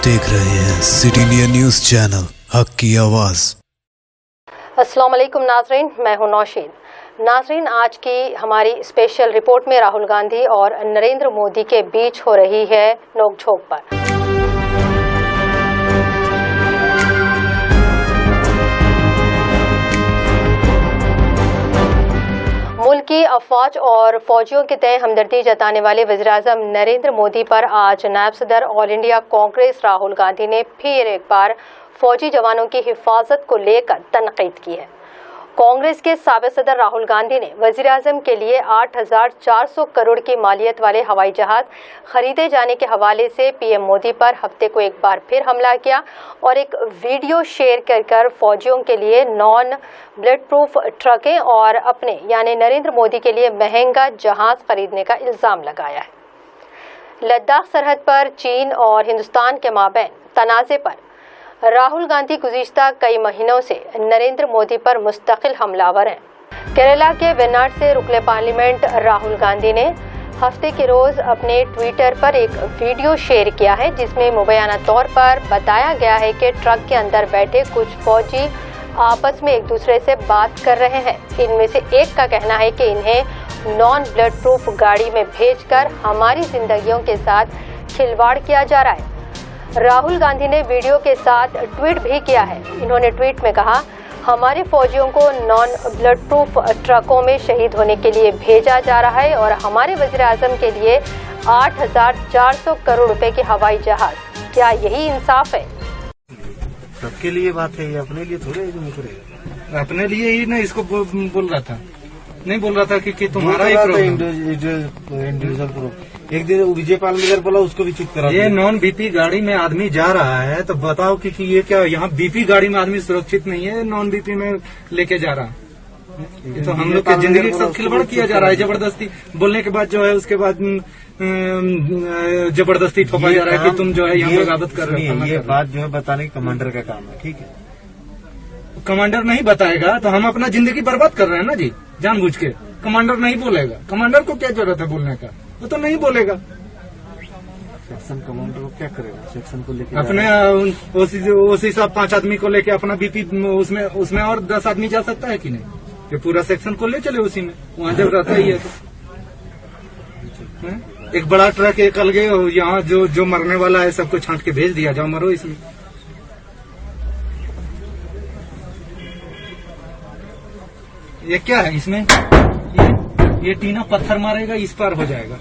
देख रहे हैं सिटी इंडिया न्यूज चैनल, हक की आवाज। अस्सलाम वालेकुम नाजरीन, मैं हूं नौशीन। नाजरीन, आज की हमारी स्पेशल रिपोर्ट में राहुल गांधी और नरेंद्र मोदी के बीच हो रही है नोकझोंक पर। मुल्क की अफवाज और फौजियों के तय हमदर्दी जताने वाले वज़ीर-ए-आज़म नरेंद्र मोदी पर आज नायब सदर ऑल इंडिया कांग्रेस राहुल गांधी ने फिर एक बार फौजी जवानों की हिफाजत को लेकर तनकीद की है। कांग्रेस के साबिक़ सदर राहुल गांधी ने वज़ीर-ए-आज़म के लिए 8,400 करोड़ की मालियत वाले हवाई जहाज खरीदे जाने के हवाले से पीएम मोदी पर हफ्ते को एक बार फिर हमला किया और एक वीडियो शेयर कर फौजियों के लिए नॉन बुलेट प्रूफ ट्रकें और अपने यानी नरेंद्र मोदी के लिए महंगा जहाज खरीदने का इल्ज़ाम लगाया है। लद्दाख सरहद पर चीन और हिंदुस्तान के माबैन तनाज़े पर राहुल गांधी गुज़िश्ता कई महीनों से नरेंद्र मोदी पर मुस्तकिल हमलावर हैं। केरला के वेनाड से रुकने पार्लियामेंट राहुल गांधी ने हफ्ते के रोज़ अपने ट्विटर पर एक वीडियो शेयर किया है, जिसमें मुबैना तौर पर बताया गया है कि ट्रक के अंदर बैठे कुछ फौजी आपस में एक दूसरे से बात कर रहे हैं। इनमें से एक का कहना है कि इन्हें नॉन बुलेट प्रूफ गाड़ी में भेजकर हमारी जिंदगियों के साथ खिलवाड़ किया जा रहा है। राहुल गांधी ने वीडियो के साथ ट्वीट भी किया है। इन्होंने ट्वीट में कहा, हमारे फौजियों को नॉन बुलेट प्रूफ ट्रकों में शहीद होने के लिए भेजा जा रहा है और हमारे वज़ीर-ए-आज़म के लिए 8,400 करोड़ रुपए के हवाई जहाज। क्या यही इंसाफ है? सबके लिए बात है, ये अपने लिए थोड़े करेगा। अपने लिए ही ना इसको बोल रहा था, नहीं बोल रहा था कि तुम्हारा ही इंडिविजुअल प्रूफ। एक दिन विजय पालमेकर बोला, उसको भी चुप करा। ये नॉन बीपी गाड़ी में आदमी जा रहा है तो बताओ कि ये क्या यहाँ बीपी गाड़ी में आदमी सुरक्षित नहीं है, नॉन बीपी में लेके जा रहा है। ये तो हम लोग की जिंदगी के साथ खिलवाड़ किया जा रहा है। जबरदस्ती बोलने के बाद जो है उसके बाद जबरदस्ती थोपा जा रहा है कि तुम जो है यहाँ बगावत कर रहे हो। ये बात जो है बताने कमांडर का काम है, ठीक है। कमांडर नहीं बताएगा तो हम अपना जिंदगी बर्बाद कर रहे हैं ना जी, जानबूझ के। कमांडर नहीं बोलेगा, कमांडर को क्या जरूरत है बोलने का, वो तो नहीं बोलेगा। सेक्शन कमांडर को क्या करेगा, सेक्शन को लेकर अपने ओसी साहब 5 आदमी को लेके अपना बीपी उसमें और 10 आदमी जा सकता है कि नहीं? कि पूरा सेक्शन को ले चले उसी में, वहाँ जब रहता ही है तो। एक बड़ा ट्रक एक अलगे, यहाँ जो मरने वाला है सबको छांट के भेज दिया, जाओ मरो इसमें। ये क्या है इसमें? ये टीना पत्थर मारेगा, इस पार हो जाएगा।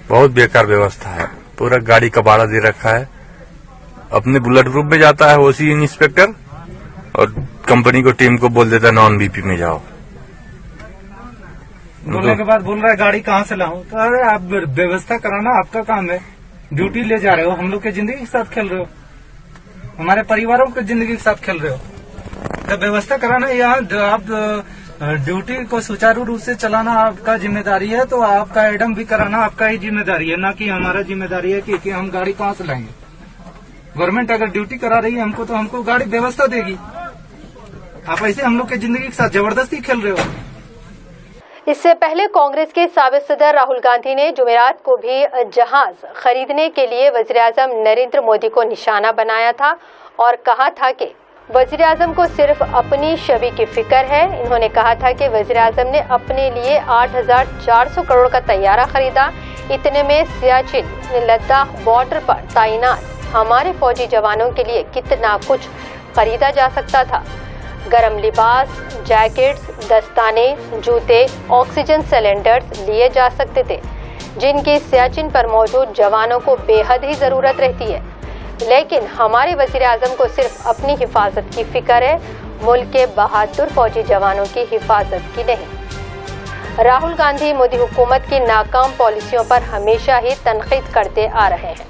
बहुत बेकार व्यवस्था है, पूरा गाड़ी का भाड़ा दे रखा है। अपने बुलेट प्रूफ में जाता है ओसी इंस्पेक्टर और कंपनी को टीम को बोल देता है नॉन बीपी में जाओ। बोलने के बाद बोल रहा है गाड़ी कहाँ से लाऊं? तो अरे आप व्यवस्था कराना आपका काम है, ड्यूटी ले जा रहे हो, हम लोग की जिंदगी के साथ खेल रहे हो, हमारे परिवारों की जिंदगी के साथ खेल रहे हो। तो व्यवस्था कराना, यहाँ आप ड्यूटी को सुचारू रूप से चलाना आपका जिम्मेदारी है, तो आपका एडम भी कराना आपका ही जिम्मेदारी है, ना कि हमारा जिम्मेदारी है कि हम गाड़ी कहाँ से लाएंगे। गवर्नमेंट अगर ड्यूटी करा रही है हमको, तो हमको गाड़ी व्यवस्था देगी। आप ऐसे हम लोग की जिंदगी के साथ जबरदस्ती खेल रहे हो। इससे पहले कांग्रेस के साबिक़ सदर राहुल गांधी ने जुमेरात को भी जहाज खरीदने के लिए वज़ीर-ए-आज़म नरेंद्र मोदी को निशाना बनाया था और कहा था कि वज़ीर-ए-आज़म को सिर्फ अपनी छवि की फिक्र है। इन्होंने कहा था कि वज़ीर-ए-आज़म ने अपने लिए 8,400 करोड़ का तैयारा खरीदा। इतने में सियाचिन लद्दाख बॉर्डर पर तैनात हमारे फौजी जवानों के लिए कितना कुछ खरीदा जा सकता था। गरम लिबास, जैकेट्स, दस्ताने, जूते, ऑक्सीजन सिलेंडर्स लिए जा सकते थे, जिनकी सियाचिन पर मौजूद जवानों को बेहद ही ज़रूरत रहती है। लेकिन हमारे वज़ीर-ए-आज़म को सिर्फ अपनी हिफाजत की फिक्र है, मुल्क के बहादुर फौजी जवानों की हिफाजत की नहीं। राहुल गांधी मोदी हुकूमत की नाकाम पॉलिसियों पर हमेशा ही तनकीद करते आ रहे हैं।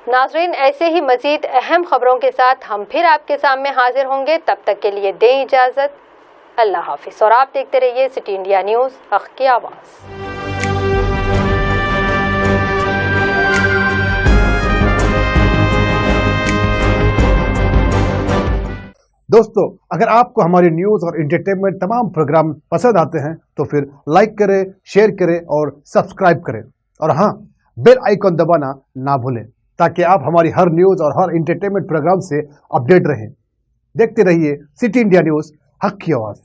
नाज़रीन, ऐसे ही मज़ीद अहम खबरों के साथ हम फिर आपके सामने हाजिर होंगे। तब तक के लिए दें इजाज़त। अल्लाह हाफिज़ और आप देखते रहिए सिटी इंडिया न्यूज़, हक़ की आवाज़। दोस्तों, अगर आपको हमारी न्यूज और एंटरटेनमेंट तमाम प्रोग्राम पसंद आते हैं तो फिर लाइक करें, शेयर करें और सब्सक्राइब करें। और हाँ, बेल आइकॉन दबाना ना भूलें ताकि आप हमारी हर न्यूज और हर एंटरटेनमेंट प्रोग्राम से अपडेट रहें। देखते रहिए सिटी इंडिया न्यूज, हक की आवाज।